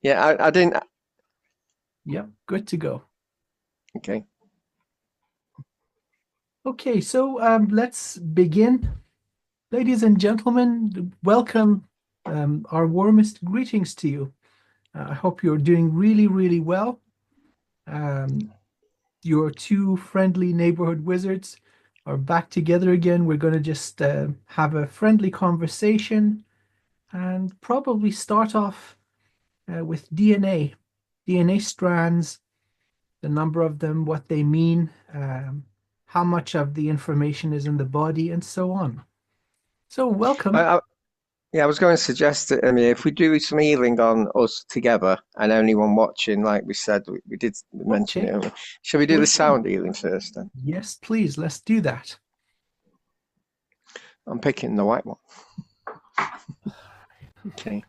Yeah, I didn't. Yep, good to go. Okay. Okay, so let's begin. Ladies and gentlemen, welcome. Our warmest greetings to you. I hope you're doing really, really well. Um, your two friendly neighborhood wizards are back together again. We're going to just have a friendly conversation and probably start off with DNA. DNA strands, the number of them, what they mean, how much of the information is in the body, and so on. So, I, welcome. I, yeah, I was going to suggest that, if we do some healing on us together and anyone watching, like we said, we did mention it, Okay, haven't we? Shall we do sure the thing. sound healing first then? Yes, please, let's do that. I'm picking the white one. Okay.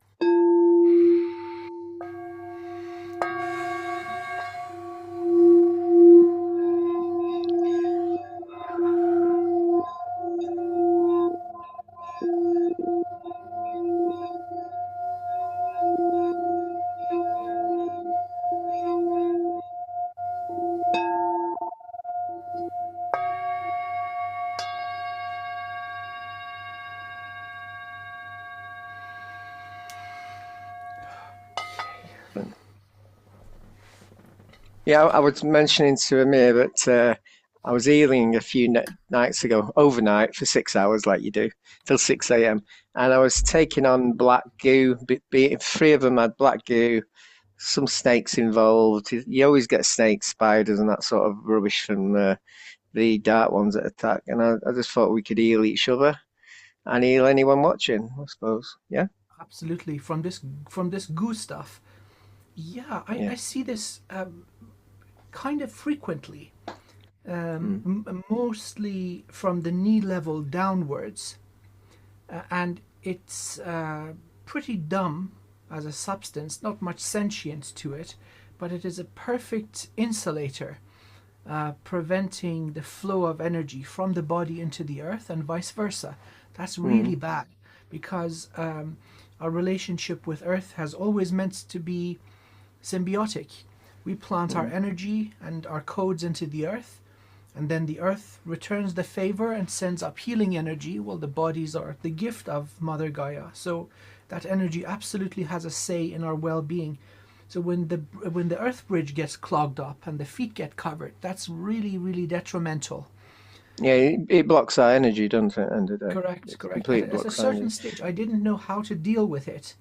Yeah, I was mentioning to Amir that I was healing a few nights ago, overnight for 6 hours, like you do, till 6 a.m. And I was taking on black goo. Three of them had black goo, some snakes involved. You always get snakes, spiders, and that sort of rubbish from the dark ones that attack. And I just thought we could heal each other and heal anyone watching, I suppose. Yeah, Absolutely. From this goo stuff. Yeah, I yeah. see this kind of frequently, Mm, mostly from the knee level downwards, and it's pretty dumb as a substance, not much sentience to it, but it is a perfect insulator, preventing the flow of energy from the body into the earth and vice versa. That's really mm, bad because our relationship with earth has always meant to be symbiotic. We plant our mm, energy and our codes into the earth, and then the earth returns the favor and sends up healing energy. Well, the bodies are the gift of Mother Gaia. So that energy absolutely has a say in our well being. So when the earth bridge gets clogged up and the feet get covered, that's really, really detrimental. yeah, it blocks our energy, doesn't it? End of the day, Correct, it correct. At, completely at a blocks our certain energy. stage, I didn't know how to deal with it.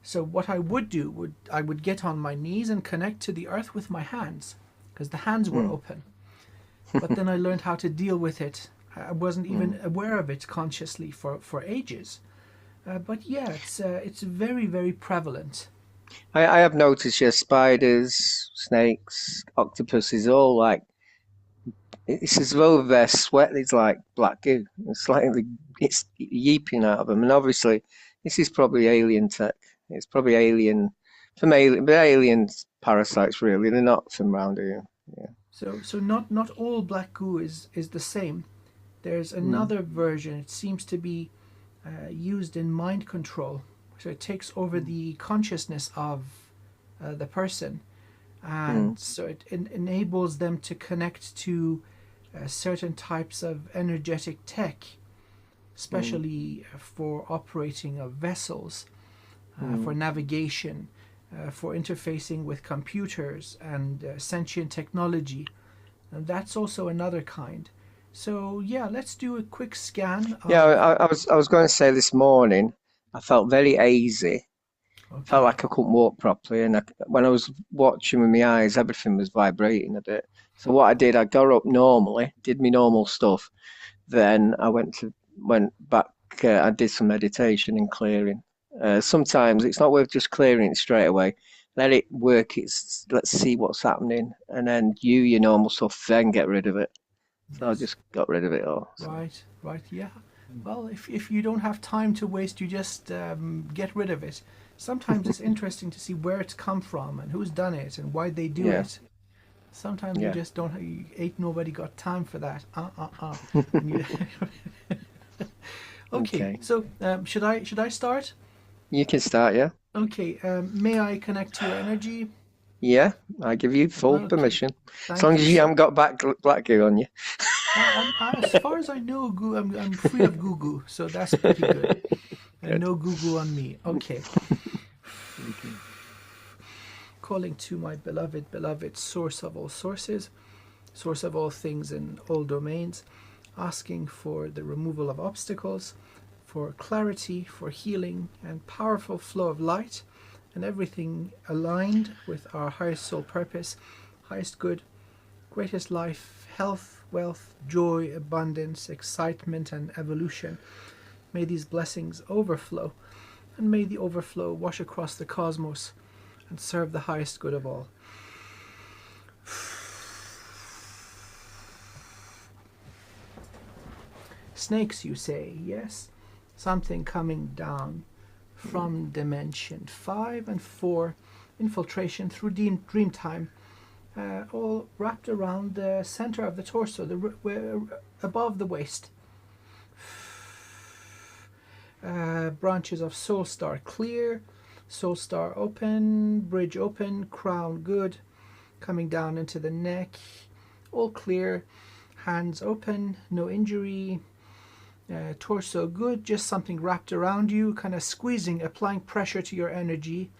So what I would do would I would get on my knees and connect to the earth with my hands, because the hands were Mm, open. But then I learned how to deal with it. I wasn't even mm. aware of it consciously for ages. But yeah, it's very, very prevalent. I have noticed, yeah, spiders, snakes, octopuses, all like it's as though their sweat is like black goo. It's yeeping out of them, and obviously this is probably alien tech. It's probably alien from alien, but alien parasites really. They're not from around here. Yeah. So not all black goo is the same. There's Mm, another version. It seems to be used in mind control. So it takes over mm, the consciousness of the person, and mm, so it enables them to connect to certain types of energetic tech, mm, especially for operating of vessels, for mm. navigation, for interfacing with computers and sentient technology. And that's also another kind. So yeah, let's do a quick scan Yeah, of. I was going to say this morning. I felt very hazy. Felt Okay. like I couldn't walk properly, and when I was watching with my eyes, everything was vibrating a bit. So what I did, I got up normally, did my normal stuff. Then I went back. I did some meditation and clearing. Sometimes it's not worth just clearing it straight away. Let it work. Let's see what's happening, and then your normal stuff. Then get rid of it. So I Yes. just got rid of it all. So Right. Right. Yeah. Well, if you don't have time to waste, you just get rid of it. Sometimes it's interesting to see where it's come from and who's done it and why they do yeah, it. Sometimes you yeah. just don't. Ain't nobody got time for that. And you. Okay. Okay, So should I start? you can start. Yeah. Okay, may I connect to your energy? Yeah, I give you full Okay, permission. As long thank you. as you So, haven't got black goo on you. as far as I know, I'm free of goo goo, so that's pretty good. And Good. no goo goo on me. Okay, Okay. calling to my beloved, beloved source of all sources, source of all things in all domains, asking for the removal of obstacles, for clarity, for healing, and powerful flow of light, and everything aligned with our highest soul purpose, highest good, greatest life, health, wealth, joy, abundance, excitement, and evolution. May these blessings overflow, and may the overflow wash across the cosmos and serve the highest good of all. Snakes, you say, yes? Something coming down from dimension 5 and 4, infiltration through dream time, all wrapped around the center of the torso, above the waist. Branches of soul star clear, soul star open, bridge open, crown good, coming down into the neck, all clear, hands open, no injury, torso good, just something wrapped around you, kind of squeezing, applying pressure to your energy,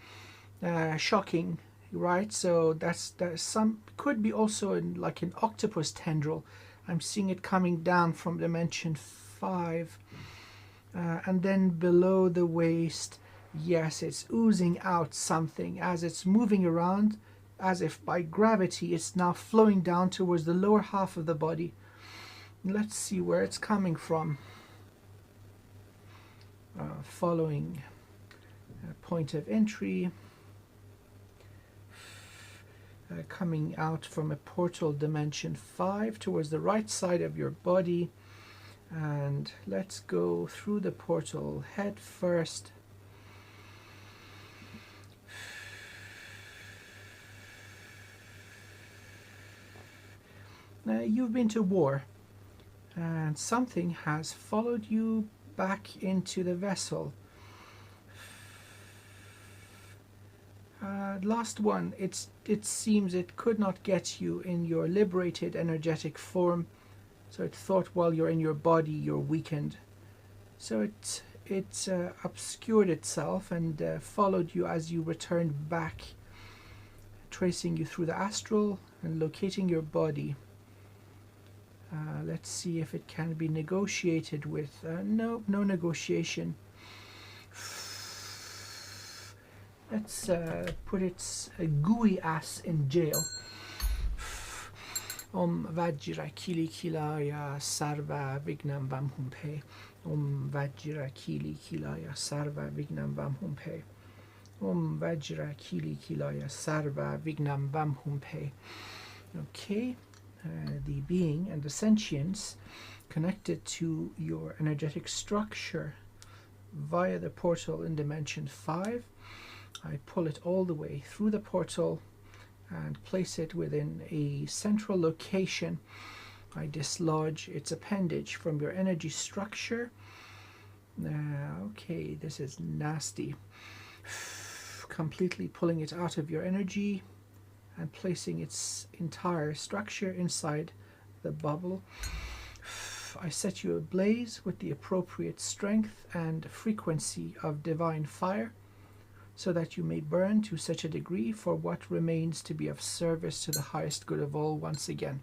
shocking, right? So that's some, could be also like an octopus tendril. I'm seeing it coming down from dimension 5, and then below the waist, yes, it's oozing out something as it's moving around, as if by gravity it's now flowing down towards the lower half of the body. Let's see where it's coming from. Following point of entry, coming out from a portal dimension 5 towards the right side of your body, and let's go through the portal head first. You've been to war, and something has followed you back into the vessel. Last one, it seems it could not get you in your liberated energetic form, so it thought while you're in your body you're weakened. So it obscured itself and followed you as you returned back, tracing you through the astral and locating your body. Let's see if it can be negotiated with. No negotiation. Let's put its gooey ass in jail. Om Vajra Kili Kilaya Sarva Vignam Vam Humpe. Om Vajra Kili Kilaya Sarva Vignam Vam Humpe. Om Vajra Kili Kilaya Sarva Vignam Vam Humpe. Okay, the being and the sentience connected to your energetic structure via the portal in dimension 5. I pull it all the way through the portal and place it within a central location. I dislodge its appendage from your energy structure. Okay, this is nasty. Completely pulling it out of your energy and placing its entire structure inside the bubble. I set you ablaze with the appropriate strength and frequency of divine fire, so that you may burn to such a degree for what remains to be of service to the highest good of all once again.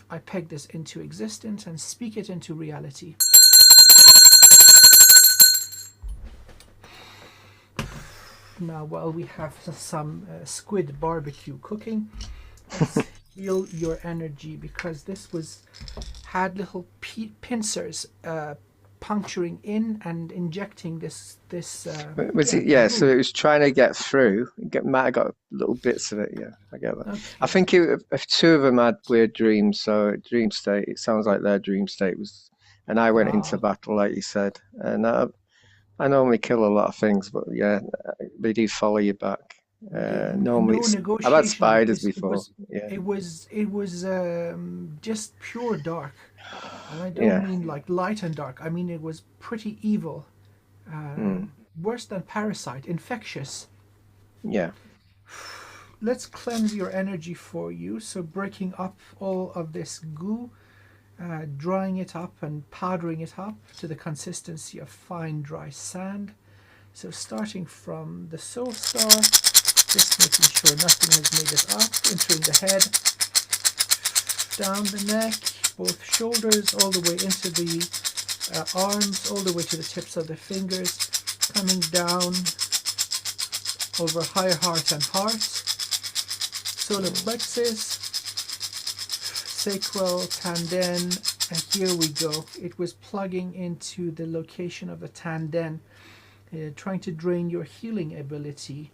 I peg this into existence and speak it into reality. Now, while we have some squid barbecue cooking, let's heal your energy, because this had little pincers puncturing in and injecting this Was it? Yeah, so goo. it was trying to get through. Might have got little bits of it. Yeah, I get that. I Okay. think if two of them had weird dreams, so dream state. It sounds like their dream state was, and I went into Wow. battle like you said, and I normally kill a lot of things, but yeah, they do follow you back. Normally, No I've had negotiation. spiders This before. Yeah, it was just pure dark, and I don't yeah, mean like light and dark. I mean it was pretty evil. Mm. Worse than parasite, infectious. Yeah. Let's cleanse your energy for you. So breaking up all of this goo, drying it up and powdering it up to the consistency of fine dry sand. So starting from the soul star, just making sure nothing has made it up, entering the head, down the neck, both shoulders, all the way into the arms, all the way to the tips of the fingers, coming down over higher heart and heart, solar plexus, sacral, tanden, and here we go. It was plugging into the location of the tanden, trying to drain your healing ability.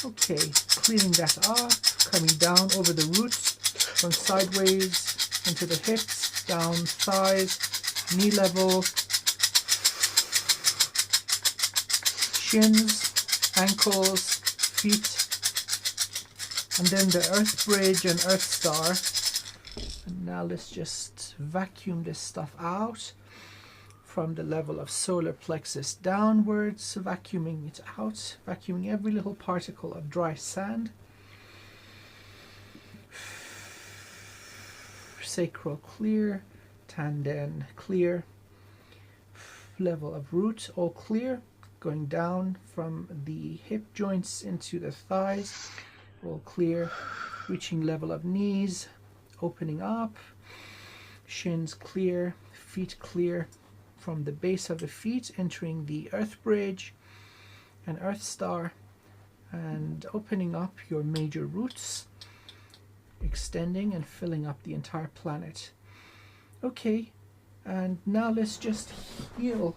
Okay, cleaning that up, coming down over the roots, going sideways into the hips, down thighs, knee level, shins, ankles, feet, and then the earth bridge and earth star. And now let's just vacuum this stuff out from the level of solar plexus downwards, vacuuming it out, vacuuming every little particle of dry sand. Sacral clear, tanden clear, level of root all clear, going down from the hip joints into the thighs, all clear, reaching level of knees, opening up, shins clear, feet clear, from the base of the feet entering the earth bridge and earth star, and opening up your major roots, extending and filling up the entire planet. Okay, and now let's just heal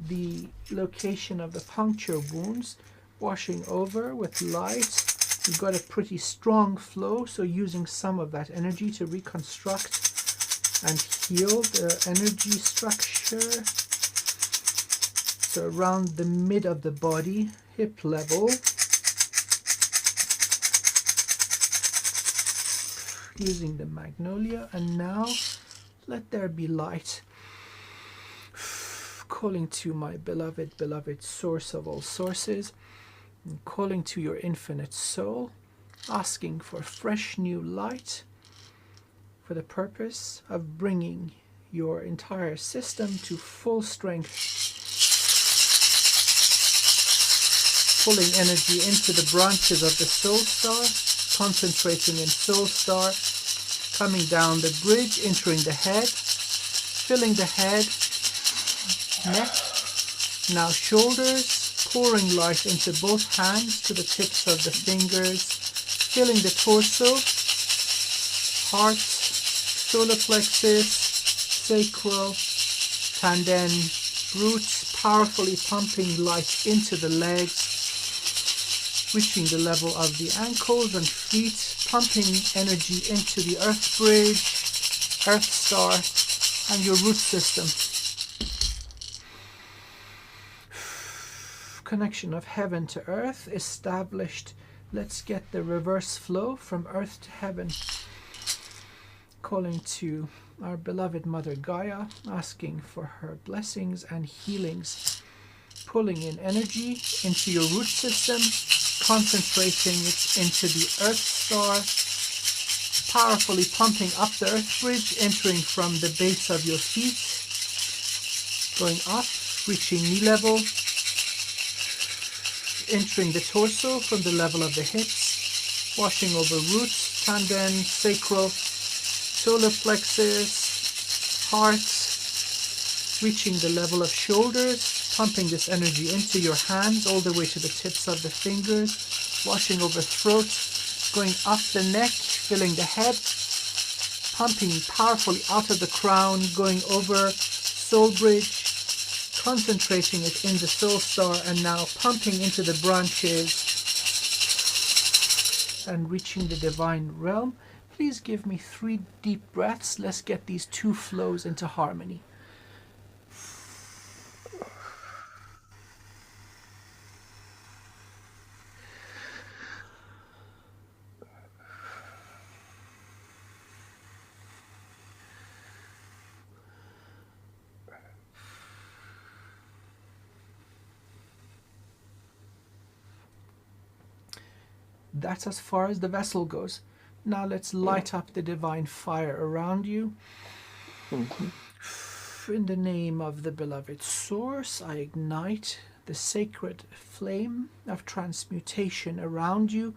the location of the puncture wounds, washing over with light. We've got a pretty strong flow, so using some of that energy to reconstruct and heal the energy structure. So around the mid of the body, hip level, using the magnolia. And now let there be light, calling to my beloved source of all sources, and calling to your infinite soul, asking for fresh new light for the purpose of bringing your entire system to full strength, pulling energy into the branches of the soul star, concentrating in soul star, coming down the bridge, entering the head, filling the head, neck, now shoulders, pouring light into both hands to the tips of the fingers, filling the torso, heart, solar plexus, sacral, tanden, roots, powerfully pumping light into the legs, reaching the level of the ankles and feet, pumping energy into the earth bridge, earth star, and your root system. Connection of heaven to earth established. Let's get the reverse flow from earth to heaven. Calling to our beloved Mother Gaia, asking for her blessings and healings. Pulling in energy into your root system, concentrating it into the earth star, powerfully pumping up the earth bridge, entering from the base of your feet, going up, reaching knee level, entering the torso from the level of the hips, washing over roots, tanden, sacral, solar plexus, heart, reaching the level of shoulders, pumping this energy into your hands all the way to the tips of the fingers, washing over throat, going up the neck, filling the head, pumping powerfully out of the crown, going over soul bridge, concentrating it in the soul star, and now pumping into the branches and reaching the divine realm. Please give me 3 deep breaths. Let's get these two flows into harmony. That's as far as the vessel goes. Now let's light up the divine fire around you. Mhm. In the name of the beloved source, I ignite the sacred flame of transmutation around you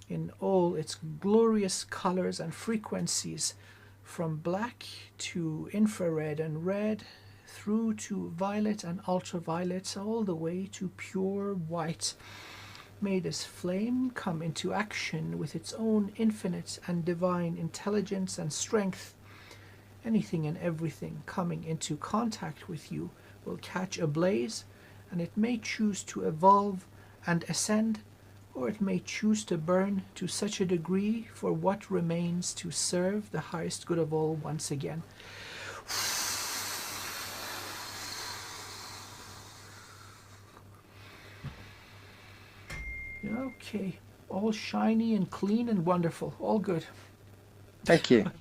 in all its glorious colors and frequencies, from black to infrared and red, through to violet and ultraviolet, all the way to pure white. May this flame come into action with its own infinite and divine intelligence and strength. Anything and everything coming into contact with you will catch ablaze, and it may choose to evolve and ascend, or it may choose to burn to such a degree for what remains to serve the highest good of all once again. Okay, all shiny and clean and wonderful, all good. Thank you.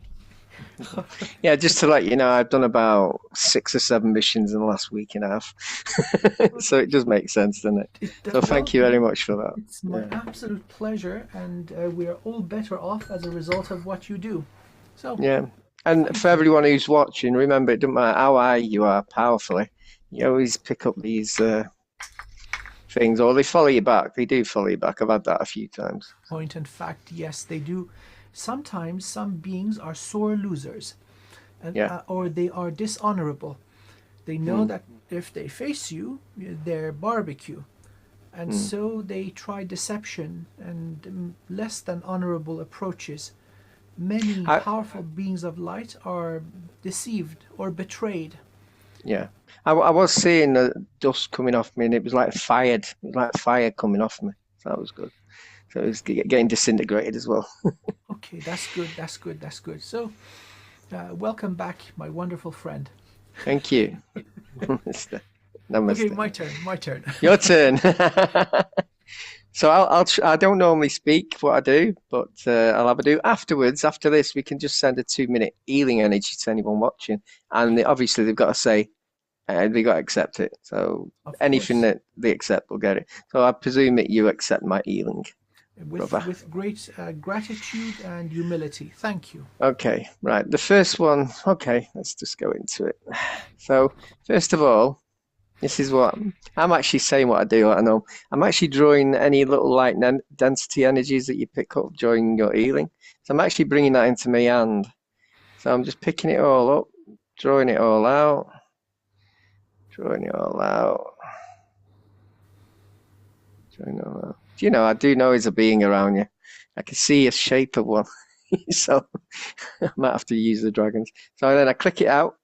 Yeah, just to let you know, I've done about 6 or 7 missions in the last week and a half. So it does make sense, doesn't it? So Well, thank you very much for that. it's my Yeah. absolute pleasure, and we are all better off as a result of what you do. So, Yeah. And for thank you. everyone who's watching, remember, it doesn't matter how high you are powerfully, you always pick up these things, or they follow you back. They do follow you back. I've had that a few times. Point and fact, yes, they do. Sometimes some beings are sore losers, and Yeah. or they are dishonorable. They know Mm, that if they face you, they're barbecue, and mm. so they try deception and less than honorable approaches. Many I, powerful beings of light are deceived or betrayed. yeah. I was seeing the dust coming off me, and it was like fired. It was like fire coming off me. So that was good. So it was getting disintegrated as well. Okay, that's good, that's good, that's good. So, welcome back, my wonderful friend. Thank you. Namaste. Okay, Namaste. my turn, my turn. Your turn. So I don't normally speak what I do, but I'll have a do afterwards. After this, we can just send a 2 minute healing energy to anyone watching, and obviously they've got to say they got to accept it. So Of anything course, that they accept will get it. So I presume that you accept my healing, brother. with great gratitude and humility. Thank you. Okay, right. The first one. Okay, let's just go into it. So first of all, this is what I'm actually saying. What I do, I know. I'm actually drawing any little light density energies that you pick up during your healing. So I'm actually bringing that into my hand. So I'm just picking it all up, drawing it all out, drawing it all out, drawing it all out. Do you know, I do know there's a being around you. I can see a shape of one. So I might have to use the dragons. So then I click it out,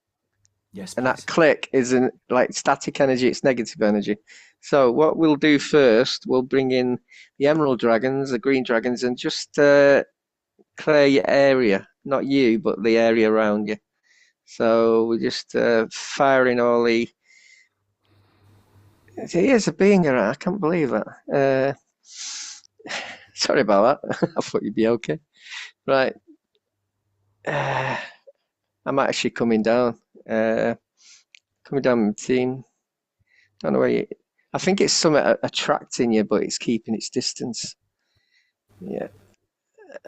Yes, and that please. click isn't like static energy, it's negative energy. So what we'll do first, we'll bring in the emerald dragons, the green dragons, and just clear your area, not you, but the area around you. So we're just firing all the. Here's a being around. I can't believe that. Sorry about that. I thought you'd be okay. Right. I'm actually coming down. Coming down the team. Don't know where you. I think it's something attracting you, but it's keeping its distance. Yeah.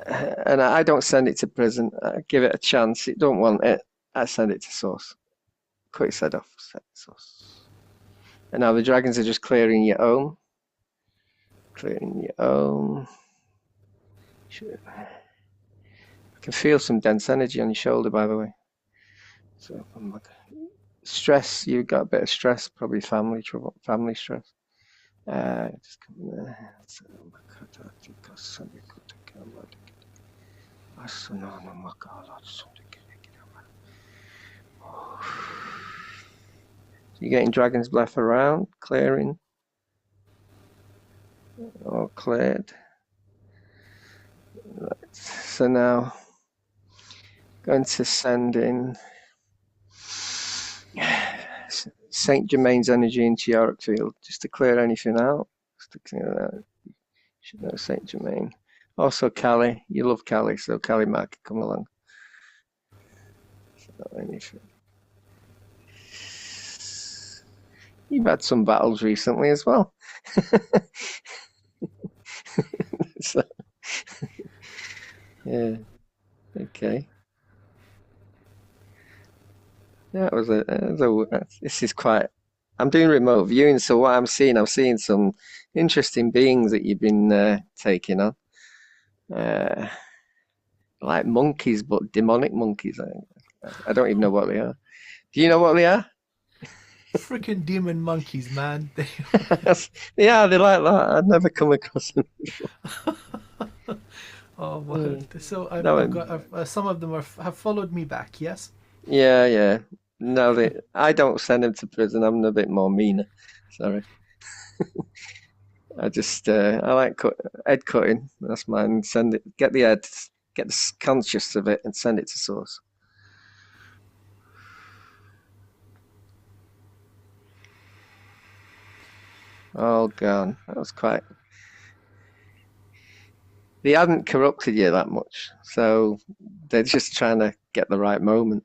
And I don't send it to prison. I give it a chance. It don't want it. I send it to source. Cut its head off. Send it to source. And now the dragons are just clearing your own. Clearing your own. Sure. I can feel some dense energy on your shoulder, by the way. So stress. You've got a bit of stress, probably family trouble, family stress. Just come there. So you're getting dragon's breath around, clearing, all cleared. Right. So now going to send in Saint Germain's energy into your auric field just to clear anything out. Just to clear that. You should know Saint Germain. Also Cali, you love Cali, so Cali might come along. So anything. You've had some battles recently as well. So Yeah. Okay. This is quite. I'm doing remote viewing, so what I'm seeing some interesting beings that you've been taking on, uh, like monkeys, but demonic monkeys. I don't even know what they are. Do you know what they are? Freaking demon monkeys, man. They Yeah, they're like that. I'd never come across them. Oh well. Uh, So no, some of them have followed me back. Yes. yeah, yeah. No, I don't send them to prison. I'm a bit more meaner. Sorry. I like head cutting. That's mine. Send it, get the head, get the conscious of it, and send it to source. All gone. That was quite. They hadn't corrupted you that much, so they're just trying to get the right moment.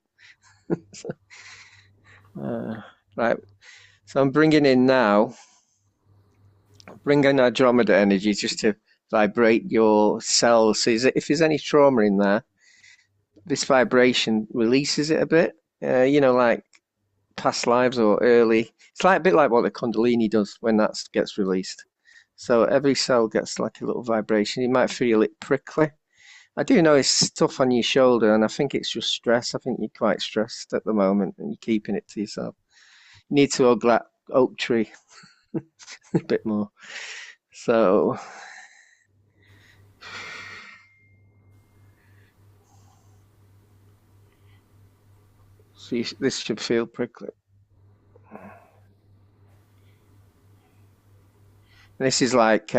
Uh, right. So I'm bringing in now, bringing Andromeda energy just to vibrate your cells. So if there's any trauma in there, this vibration releases it a bit. Like past lives or early. It's like a bit like what the Kundalini does when that gets released. So every cell gets like a little vibration. You might feel it prickly. I do know it's tough on your shoulder, and I think it's just stress. I think you're quite stressed at the moment, and you're keeping it to yourself. You need to hug that oak tree a bit more. So, this should feel prickly. And this is like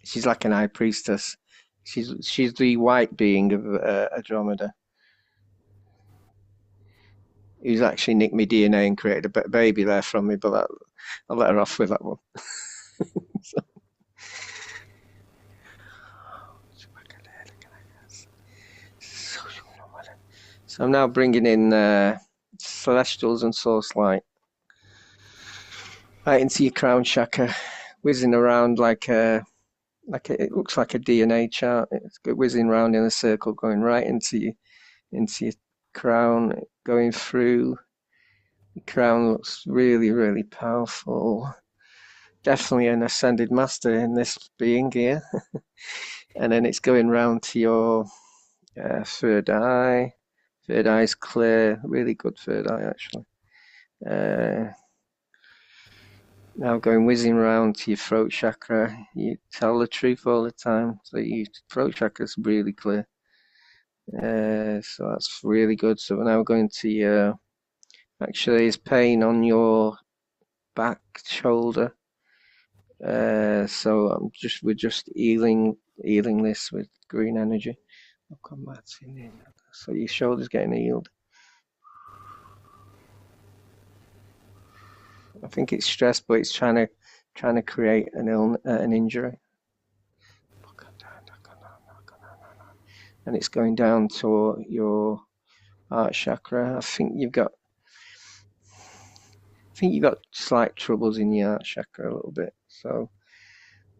she's like an high priestess. She's the white being of Andromeda, who's actually nicked my DNA and created a baby there from me, but I'll let her off with that one. So, so I'm now bringing in celestials and source light right into your crown chakra, whizzing around it looks like a DNA chart. It's whizzing around in a circle, going right into your crown, going through. The crown looks really, really powerful. Definitely an ascended master in this being here. And then it's going round to your third eye. Third eye's clear, really good third eye actually. Uh, Now going whizzing around to your throat chakra. You tell the truth all the time, so your throat chakra's really clear. So that's really good. So we're now going to your actually there's pain on your back shoulder. So we're just healing this with green energy. I'll come back to you. So your shoulder's getting healed. I think it's stress, but it's trying to create an injury. And it's going down to your heart chakra. I think you've got slight troubles in your heart chakra a little bit. So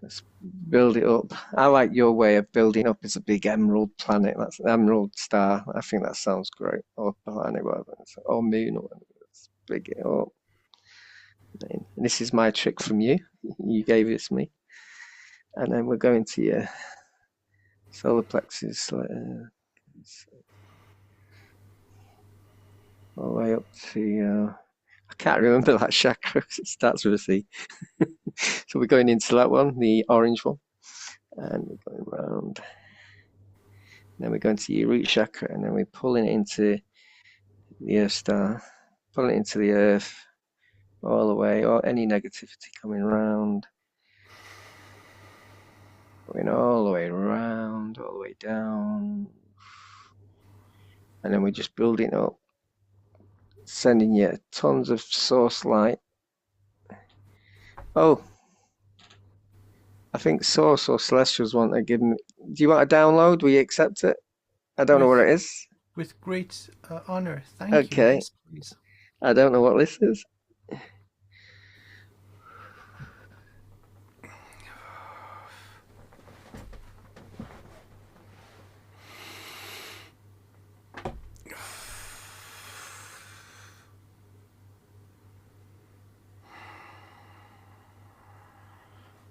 let's build it up. I like your way of building up as a big emerald planet. That's an emerald star. I think that sounds great. Or planet, whatever. Or moon, or whatever. Let's big it up. And this is my trick from you. You gave it to me. And then we're going to your solar plexus, all the way up to I can't remember that chakra. It starts with a C. So we're going into that one, the orange one, and we're going round. Then we're going to your root chakra, and then we're pulling it into the Earth star, pulling it into the Earth all the way, or any negativity coming round, going all the way around, all the way down, and then we're just building up, sending you tons of source light. Oh, I think Source or Celestials want to give me. Do you want a download? Will you accept it? I don't know what With it is. with great honor. Thank you. Okay, Yes, please. I don't know what this is.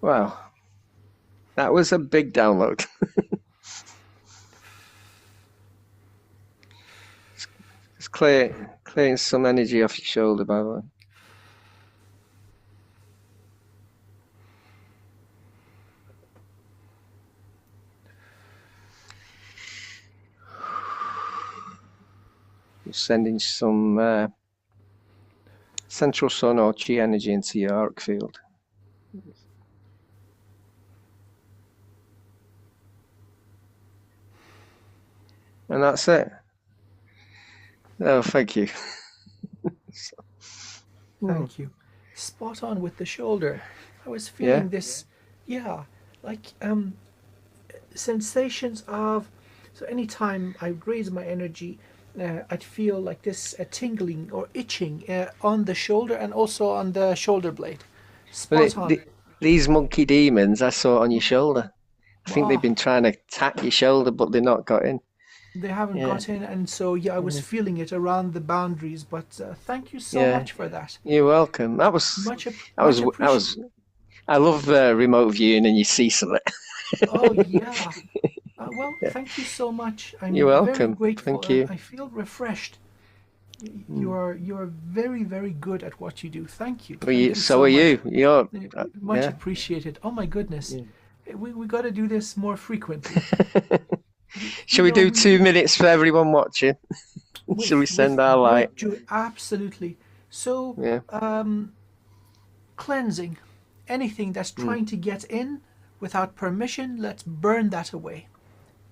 Wow, that was a big download. It's clearing some energy off your shoulder, by the way. You're sending some central sun or chi energy into your auric field. And that's it. Oh, thank you. Thank you. Spot on with the shoulder. I was Yeah, feeling this, yeah, like sensations of. So anytime I raise my energy, I'd feel like this tingling or itching on the shoulder and also on the shoulder blade. but Spot on. these monkey demons I saw on your shoulder. I think they've Wow. been trying to attack your shoulder, but they're not got in. They haven't Yeah, got in, and so yeah, I was yeah, feeling it around the boundaries. But thank you so yeah. much for that. You're welcome. Much I appreciated. was. I love remote viewing, and you see something. Oh yeah. Well, Yeah, thank you so much. you're I'm very welcome. grateful, Thank and you. I feel refreshed. Mm. You are very very good at what you do. Well, thank you so so are much. you. You're. Much Yeah. appreciated. Oh my goodness, Yeah. we got to do this more frequently. You Shall we know, do 2 minutes for everyone watching? Shall we send with our light? great joy, absolutely. So, Yeah. cleansing anything that's Mm. trying to get in without permission. Let's burn that away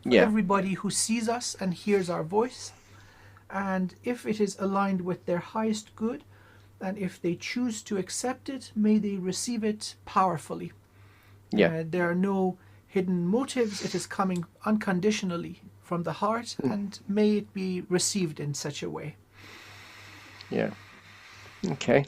for Yeah. everybody who sees us and hears our voice. And if it is aligned with their highest good, and if they choose to accept it, may they receive it powerfully. Yeah. There are no hidden motives. It is coming unconditionally from the heart, Mm. and may it be received in such a way. Yeah. Okay.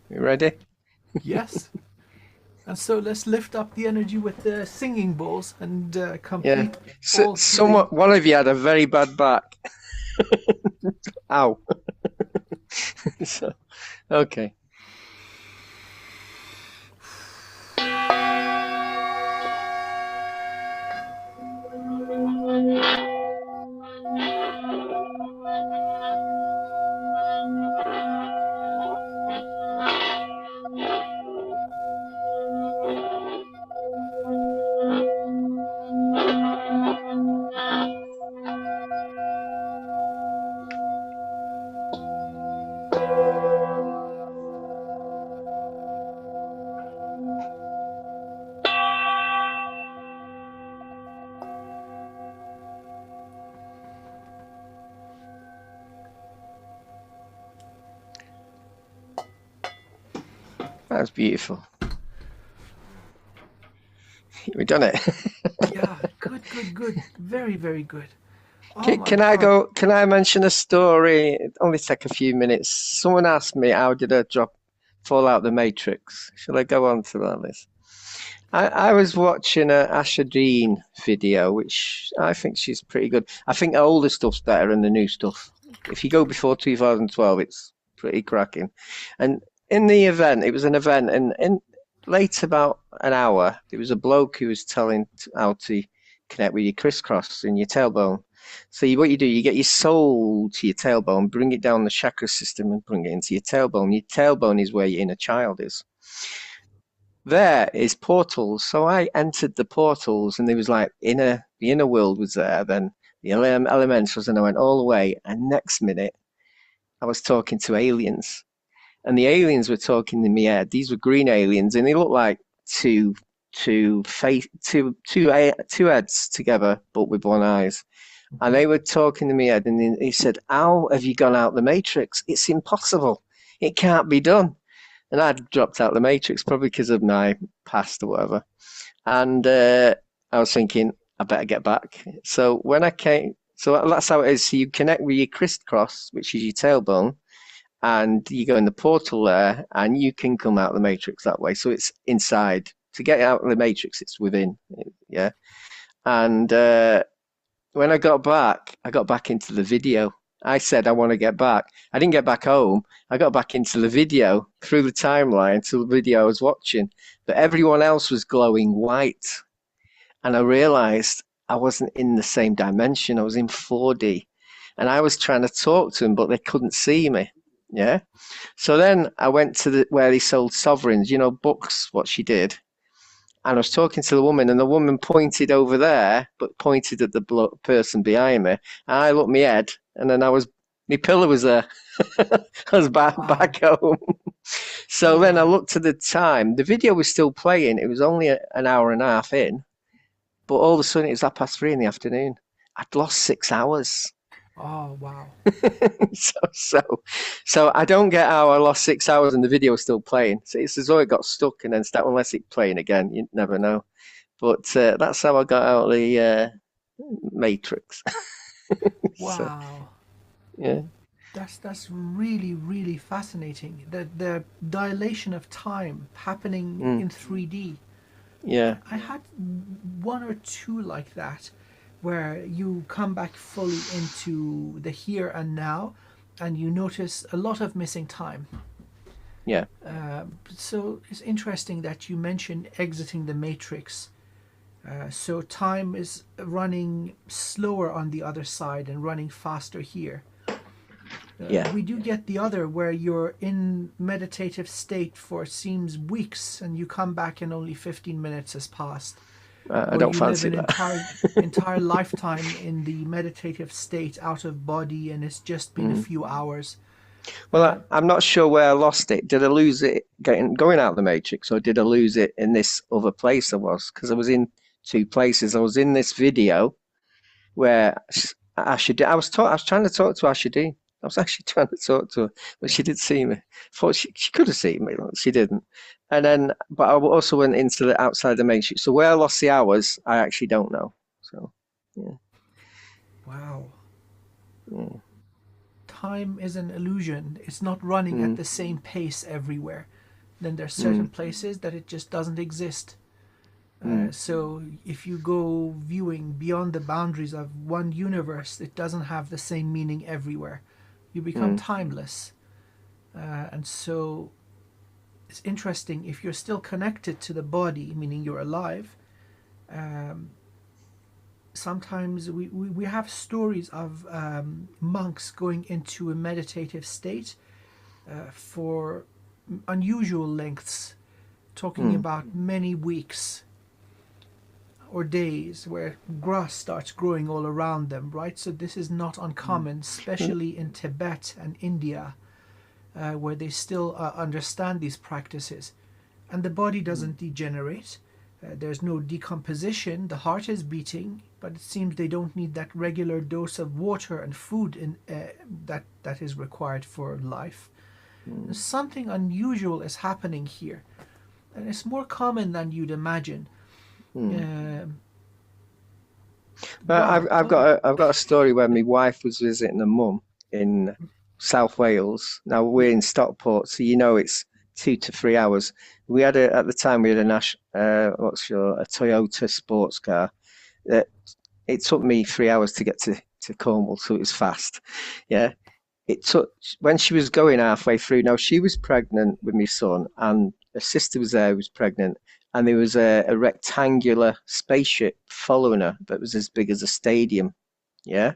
You ready? Yes. And so let's lift up the energy with the singing bowls and Yeah. complete So, all healing. somewhat. One of you had a very bad back. Ow. So, okay. That's beautiful. We done it. Yeah, good, good, good. Very, very good. Oh my Can I God. go? Can I mention a story? It only take a few minutes. Someone asked me how did I fall out the Matrix? Shall I go on to that list? I was watching a Asha Dean video, which I think she's pretty good. I think the older stuff's better than the new stuff. If you go before 2012, it's pretty cracking. And in the event, it was an event, and in late about an hour, there was a bloke who was telling how to connect with your crisscross in your tailbone. So what you do, you get your soul to your tailbone, bring it down the chakra system, and bring it into your tailbone. Your tailbone is where your inner child is. There is portals. So I entered the portals, and there was like the inner world was there, then the elementals, and I went all the way. And next minute, I was talking to aliens, and the aliens were talking in my head. These were green aliens, and they looked like two heads together, but with one eyes. And they were talking to me head, and he said, "How have you gone out the matrix? It's impossible. It can't be done." And I'd dropped out the matrix probably because of my past or whatever. And I was thinking, I better get back. So when I came, so that's how it is. So you connect with your crisscross, which is your tailbone, and you go in the portal there, and you can come out of the matrix that way. So it's inside. To get out of the matrix, it's within. Yeah. And when I got back into the video. I said I want to get back. I didn't get back home. I got back into the video through the timeline to the video I was watching, but everyone else was glowing white. And I realized I wasn't in the same dimension. I was in 4D. And I was trying to talk to them, but they couldn't see me. Yeah. So then I went to where they sold sovereigns, books, what she did. And I was talking to the woman, and the woman pointed over there, but pointed at the person behind me. And I looked my head, and then my pillow was there. I was Wow. back home. So then I Wow. looked at the time. The video was still playing. It was only an hour and a half in, but all of a sudden it was 3:30 in the afternoon. I'd lost 6 hours. Oh, wow. so, so, so I don't get how I lost 6 hours and the video was still playing. So it's as though it got stuck and then start unless it's playing again. You never know. But that's how I got out of the Matrix. so Wow. yeah, That's really, really fascinating. The dilation of time happening mm, in 3D. yeah, I had one or two like that, where you come back fully into the here and now, and you notice a lot of missing time. yeah, So it's interesting that you mentioned exiting the matrix. So time is running slower on the other side and running faster here. yeah. We do get the other where you're in meditative state for seems weeks and you come back and only 15 minutes has passed, I or don't you live fancy an that. entire lifetime in the meditative state out of body and it's just been a mm. few hours. Well, Uh, I'm not sure where I lost it. Did I lose it going out of the Matrix, or did I lose it in this other place I was? Because I was in two places. I was in this video where I was trying to talk to Ashadi. I was actually trying to talk to her, but she didn't see me. Thought she could have seen me, but she didn't. And then, but I also went into the outside the matrix. So where I lost the hours, I actually don't know. So yeah, wow. yeah, Time is an illusion. It's not running at mm, the same pace everywhere. Then there's certain mm, places that it just doesn't exist. mm, So if you go viewing beyond the boundaries of one universe, it doesn't have the same meaning everywhere. You become mm, timeless. And so it's interesting if you're still connected to the body, meaning you're alive. Um, Sometimes we have stories of monks going into a meditative state for unusual lengths, talking mm, about many weeks or days where grass starts growing all around them, right? So this is not uncommon, mm, especially in Tibet and India, where they still understand these practices. And the body doesn't degenerate. There's no decomposition. The heart is beating, but it seems they don't need that regular dose of water and food that is required for life. mm. Something unusual is happening here, and it's more common than you'd imagine. Mm. Um But Wow. I've got a story where my wife was visiting a mum in South Wales. Now we're Yeah. in Stockport, so you know it's 2 to 3 hours. We had at the time we had a Toyota sports car. That it took me 3 hours to get to Cornwall, so it was fast. Yeah, it took when she was going halfway through. Now she was pregnant with my son, and her sister was there who was pregnant, and there was a rectangular spaceship following her that was as big as a stadium. Yeah,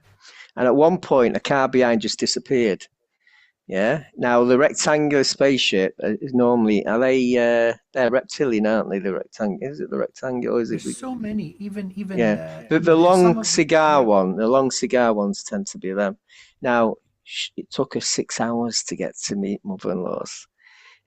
and at one point, a car behind just disappeared. Yeah. Now the rectangular spaceship is normally are they're reptilian, aren't they? The rectangle is it the rectangle? Or is it There's the so many, even yeah? The some long of the, cigar yeah. one, the long cigar ones tend to be them. Now it took us 6 hours to get to meet mother-in-law's.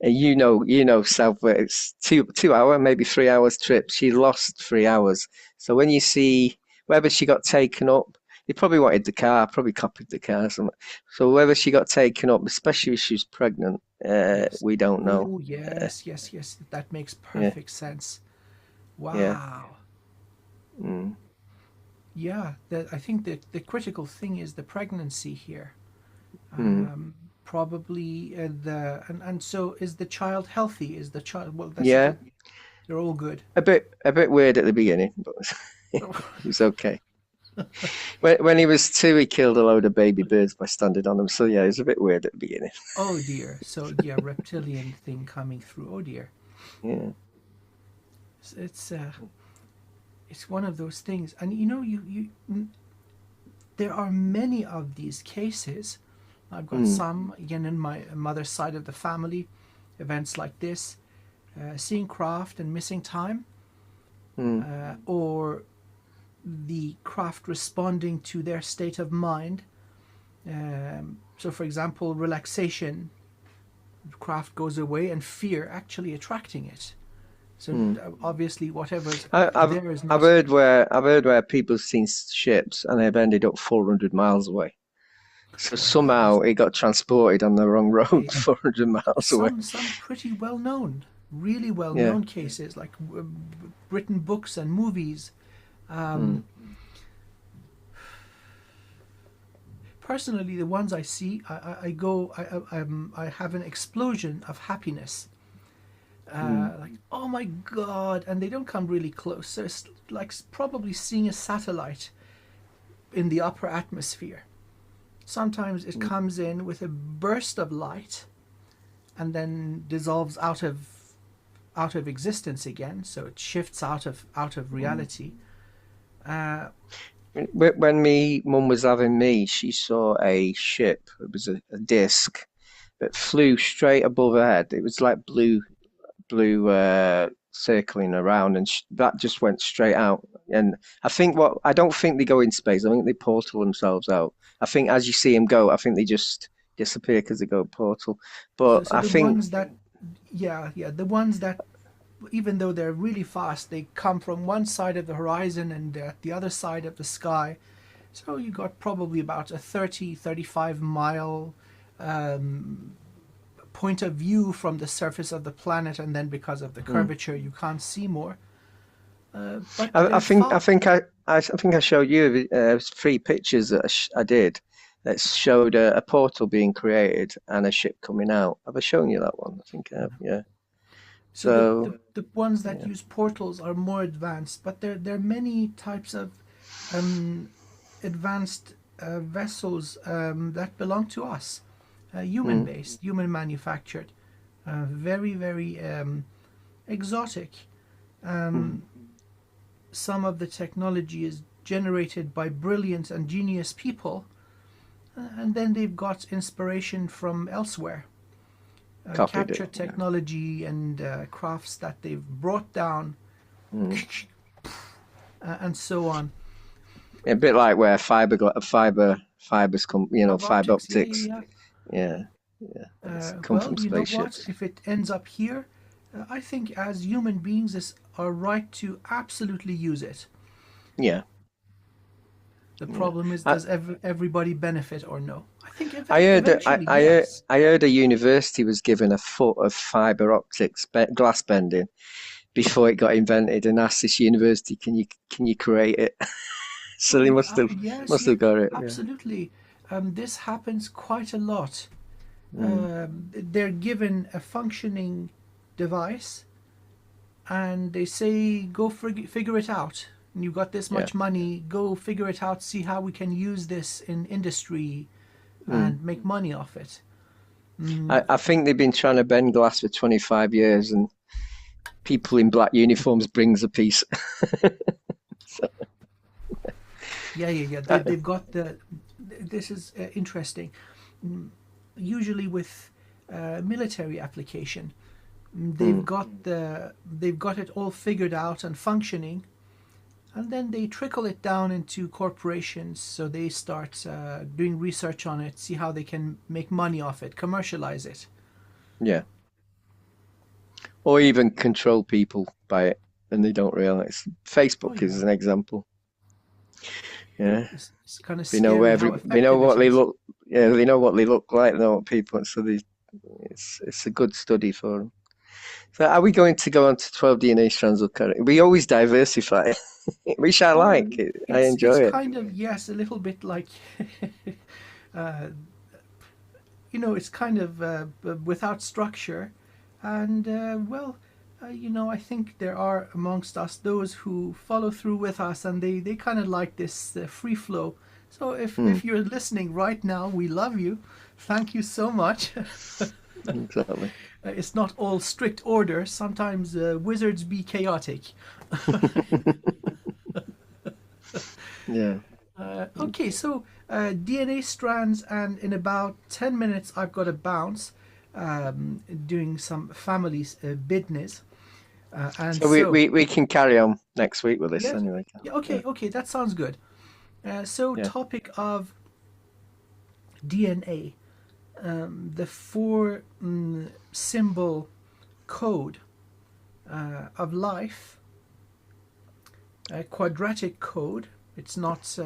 And you know, South it's 2 hour, maybe 3 hours trip. She lost 3 hours. So when you see whether she got taken up, they probably wanted the car, probably copied the car. Or something. So whether she got taken up, especially if she was pregnant, Yes. we don't know. Oh, Uh, yes. That makes yeah, perfect sense. yeah, Wow. mm, Yeah, I think that the critical thing is the pregnancy here. mm, Um, Probably and so is the child healthy? Is the child well? yeah. They're all good. A bit weird at the beginning, but it was okay. When he was two, he killed a load of baby birds by standing on them. So yeah, it was a bit weird at the beginning. Oh dear. So yeah, reptilian thing coming through. Oh dear. Yeah. It's it's one of those things, and there are many of these cases. I've got Mm, some again in my mother's side of the family. Events like this, seeing craft and missing time, mm, or the craft responding to their state of mind. So, for example, relaxation, craft goes away, and fear actually attracting it. So, mm. obviously, whatever's I, I've there is I've not. heard where people have seen ships and they've ended up 400 miles away. So Well, yeah, somehow it got transported on the wrong road hey, 400 miles away. some pretty well known, really well Yeah. known cases, like written books and movies. Mm, Um, Personally, the ones I see, I go, I have an explosion of happiness. mm, Like, oh my God, and they don't come really close. So it's like probably seeing a satellite in the upper atmosphere. Sometimes it mm, comes in with a burst of light and then dissolves out of existence again. So it shifts out of mm. reality. Uh, When me mum was having me, she saw a ship. It was a disc that flew straight above her head. It was like blue circling around, and that just went straight out. And I don't think they go in space. I think they portal themselves out. I think as you see them go, I think they just disappear because they go portal. But so I the think ones that, yeah, the ones that even though they're really fast, they come from one side of the horizon and the other side of the sky. So you got probably about a 35 mile um, point of view from the surface of the planet, and then because of the mm, curvature, you can't see more. But I they're think far. I think I showed you 3 pictures that I did that showed a portal being created and a ship coming out. Have I shown you that one? I think I have. Yeah. So So the ones that yeah. use portals are more advanced, but there are many types of um, advanced vessels that belong to us, human Mm, based, human manufactured, very exotic. mm, Um, some of the technology is generated by brilliant and genius people, and then they've got inspiration from elsewhere. copied it. Capture Yeah. technology and crafts that they've brought down, Mm. and so on. A bit like where fibers come, Of fiber optics, yeah, optics. yeah, Yeah, yeah. It's yeah. come from Well, you know what? spaceships. If it ends up here, I think as human beings, it's our right to absolutely use it. Yeah, The yeah. problem is, I, does everybody benefit or no? I think I heard that eventually, yes. I heard a university was given a foot of fiber optics glass bending before it got invented, and asked this university, can you create it? So they Yes, must yeah, have got it. Yeah. absolutely. This happens quite a lot. Mm, They're given a functioning device and they say, go figure it out. You've got this yeah. much money, go figure it out, see how we can use this in industry Mm. and make money off it. I think they've been trying to bend glass for 25 years, and people in black uniforms brings a piece. So, Yeah. uh, They've got the. This is interesting. Usually with military application, mm, they've got it all figured out and functioning, and then they trickle it down into corporations. So they start doing research on it, see how they can make money off it, commercialize it. yeah. Or even control people by it, and they don't realize. Oh Facebook is yeah, an example. Yeah. it's kind of They know scary how they know effective it what they is. look. Yeah, they know what they look like. They know what people. So it's a good study for them. So are we going to go on to 12 DNA strands of current? We always diversify, which I Oh, like. I it's enjoy it. kind of, yes, a little bit like uh, it's kind of without structure. And I think there are amongst us those who follow through with us, and they kind of like this free flow. So Hmm, if you're listening right now, we love you. Thank you so much. exactly. It's not all strict order. Sometimes wizards be chaotic. Yeah. Okay, so DNA strands, and in about 10 minutes, I've got to bounce doing some family business. And So we, so, we, we can carry on next week with this yes, anyway. yeah, Yeah. okay, that sounds good. So, Yeah. topic of DNA, the four symbol code of life, a quadratic code. It's not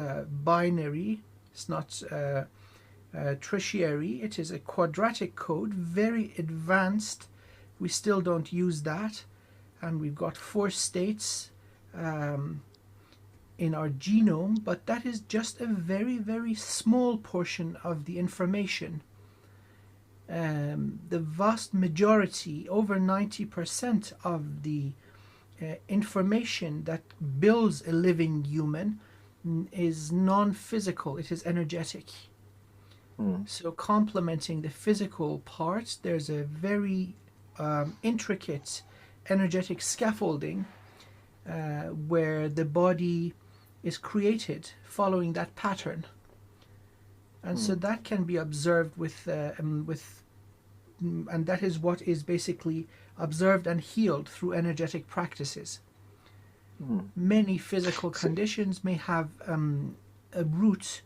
binary, it's not tertiary, it is a quadratic code, very advanced. We still don't use that. And we've got four states um, in our genome, but that is just a very, very small portion of the information. The vast majority, over 90% of the information that builds a living human is non physical, it is energetic. Hmm, So, complementing the physical part, there's a very intricate energetic scaffolding where the body is created following that pattern. And so hmm, that can be observed and that is what is basically observed and healed through energetic practices. hmm. Many physical So, conditions may have a root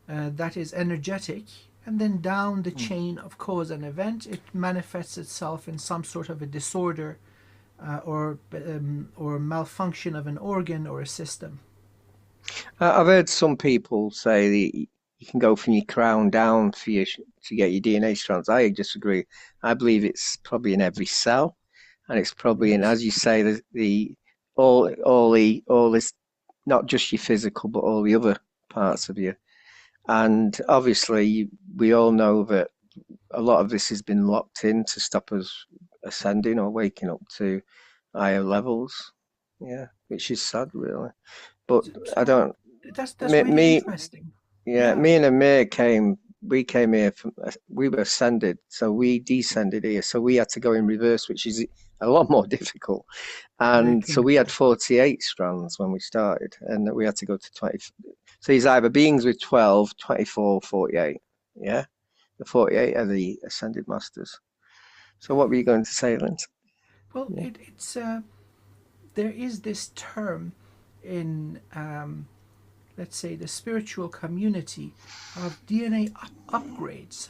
that is energetic, and then down the hmm. chain of cause and event, it manifests itself in some sort of a disorder or malfunction of an organ or a system. I've heard some people say that you can go from your crown down to get your DNA strands. I disagree. I believe it's probably in every cell, and it's probably in, Yes. as you say, the all this, not just your physical, but all the other parts of you. And obviously, we all know that a lot of this has been locked in to stop us ascending or waking up to higher levels. Yeah, which is sad, really. But I So don't. that's Me, really me interesting. yeah, Yeah. me and Amir came. We came here from. We were ascended, so we descended here. So we had to go in reverse, which is a lot more difficult. I And can so we had imagine. 48 strands when we started, and we had to go to 20. So he's either beings with 12, 24, 48. Yeah, the 48 are the ascended masters. So what were you going to say, Lance? Well, Yeah. it's there is this term in let's say the spiritual community of DNA upgrades.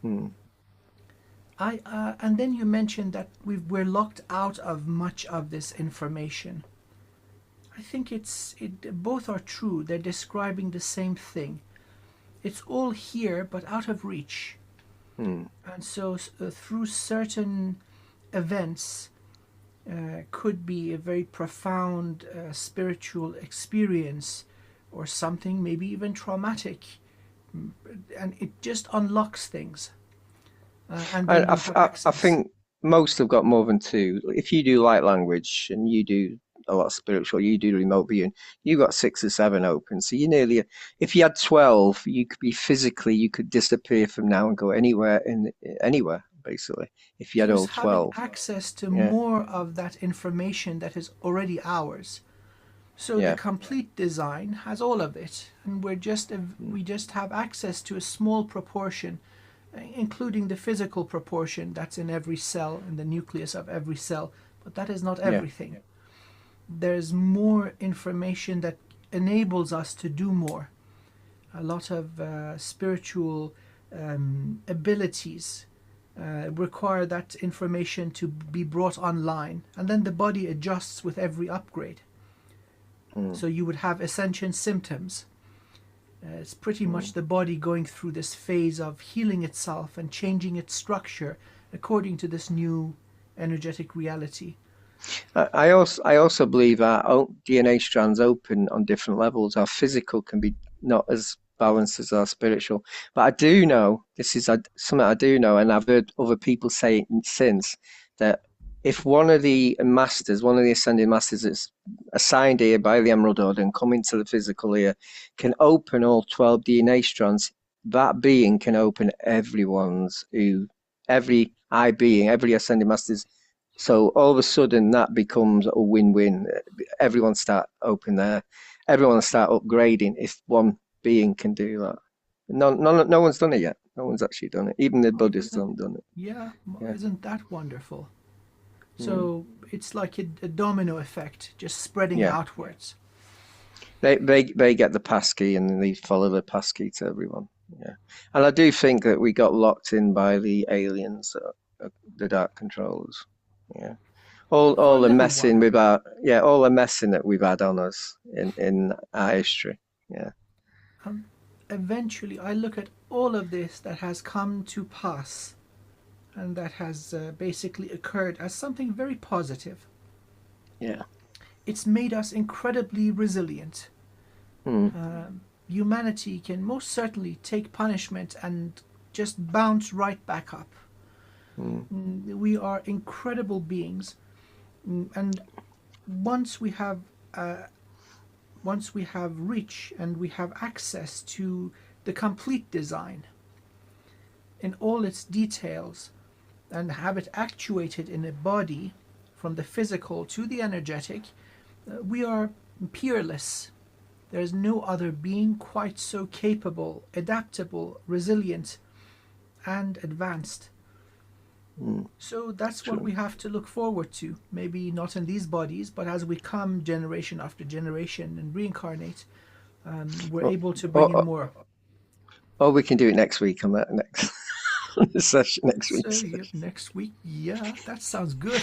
Hmm. I and then you mentioned that we're locked out of much of this information. I think both are true. They're describing the same thing. It's all here, but out of reach. Hmm. And so, through certain events, could be a very profound spiritual experience or something maybe even traumatic, and it just unlocks things, and I, then I, you f- have I access. think most have got more than two. If you do light language and you do a lot of spiritual, you do remote viewing, you got six or seven open. So you nearly, if you had 12, you could be physically, you could disappear from now and go anywhere, basically, if you So had it's all having 12. access to Yeah, more of that information that is already ours. So the yeah, complete design has all of it, and mm, we just have access to a small proportion, including the physical proportion that's in every cell, in the nucleus of every cell. But that is not yeah, everything. There's more information that enables us to do more. A lot of spiritual abilities require that information to be brought online, and then the body adjusts with every upgrade. mm, So you would have ascension symptoms. It's pretty much mm. the body going through this phase of healing itself and changing its structure according to this new energetic reality. I also believe our DNA strands open on different levels. Our physical can be not as balanced as our spiritual. But I do know, this is something I do know, and I've heard other people say it since, that if one of the masters, one of the ascended masters that's assigned here by the Emerald Order and come into the physical here, can open all 12 DNA strands, that being can open every I being, every ascended master's, so all of a sudden that becomes a win-win. Everyone start open there. Everyone start upgrading if one being can do that. No one's done it yet. No one's actually done it. Even the Oh, Buddhists isn't haven't done it. yeah, Yeah. isn't that wonderful? Mm. So it's like a domino effect, just spreading Yeah. outwards. They get the passkey and then they follow the passkey to everyone. Yeah. And I do think that we got locked in by the aliens, the dark controllers. Yeah. For All a the little messing while. with our yeah, all the messing that we've had on us in our history. Yeah. Um, Eventually, I look at all of this that has come to pass and that has basically occurred as something very positive. Yeah. It's made us incredibly resilient. Mm, Humanity can most certainly take punishment and just bounce right back up. mm, We are incredible beings, and once we have uh, once we have reach and we have access to the complete design in all its details and have it actuated in a body from the physical to the energetic, we are peerless. There is no other being quite so capable, adaptable, resilient, and advanced. mm. So that's what we True. have to look forward to. Maybe not in these bodies, but as we come generation after generation and reincarnate, we're Or, able to bring in or, more. or we can do it next week on that next on the session next Let's week's say next week. Yeah, that sounds good.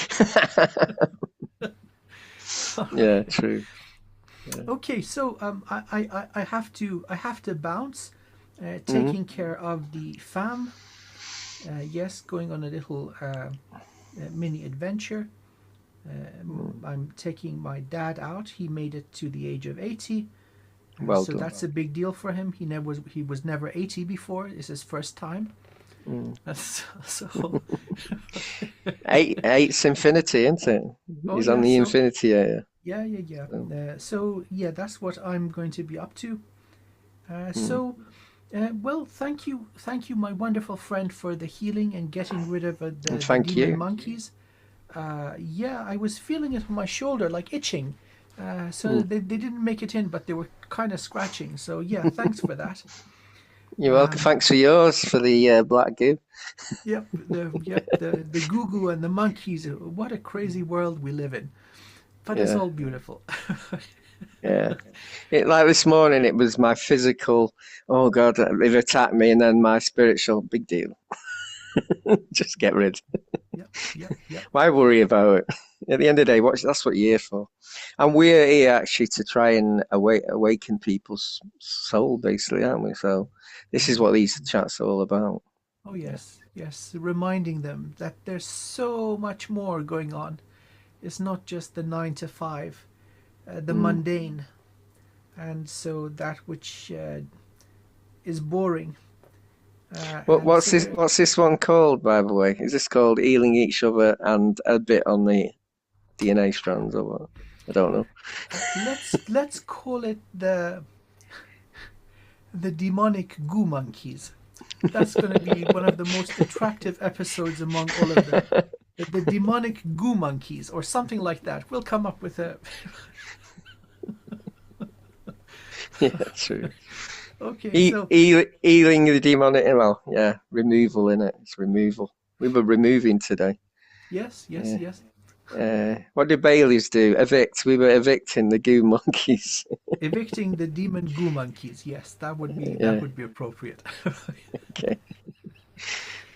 session. All Yeah, right. true. Yeah. Okay, so I have to bounce. Hmm. Taking care of the fam. Yes, going on a little mini adventure. I'm taking my dad out. He made it to the age of 80. Well So done. that's a big deal for him. He was never 80 before. It's his first time. Mm. So Eight's infinity, isn't it? oh He's yeah, on the so infinity area. So, So yeah, that's what I'm going to be up to. mm. Well, thank you, my wonderful friend, for the healing and getting rid of And the thank demon you. monkeys. Yeah, I was feeling it on my shoulder, like itching. So Mm. they didn't make it in, but they were kind of scratching. So yeah, thanks for that. You're welcome. Um, Thanks for yours for the black goo. the goo goo and the monkeys. What a crazy world we live in. But it's Yeah, all beautiful. yeah. Like this morning, it was my physical. Oh God, they've attacked me, and then my spiritual. Big deal. Just get rid. Yep, yep, yep. Why worry about it? At the end of the day, that's what you're here for. And we're here actually to try and awaken people's soul, basically, aren't we? So this is what Indeed. these chats are all about. Oh Yeah. yes, yes. Reminding them that there's so much more going on. It's not just the 9 to 5, the Mm, mundane. and so that which is boring. What, And what's so this? What's this one called, by the way? Is this called healing each other and a bit on the DNA strands or what? I don't know. let's call it the demonic goo monkeys. That's going to be one of the most attractive episodes among all of them. The demonic goo monkeys, or something like that. We'll come up with a. Yeah, true. Okay, so Healing the demonic. Well, yeah, removal in it. It's removal. We were removing today. yes, yes, Yeah. yes. What did Baileys do? Evict. We were evicting the goo monkeys. Evicting the demon goo monkeys. Yes, that Yeah. would be appropriate. Okay.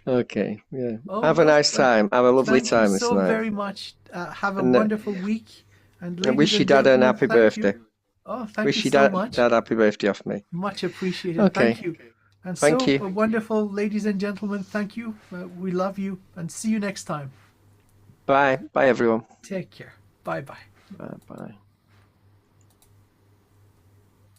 Okay. Yeah. Oh Have a well, nice time. Have a lovely thank you time this so night. very much. Have a And wonderful week. And I ladies wish your and dad an gentlemen, happy thank you. birthday. Oh, thank you Wish your so much. dad happy birthday off me. Much appreciated. Okay. Thank you. And Thank so, you. wonderful, ladies and gentlemen, thank you. We love you and see you next time. Bye. Bye, everyone. Take care. Bye bye. Bye. Bye.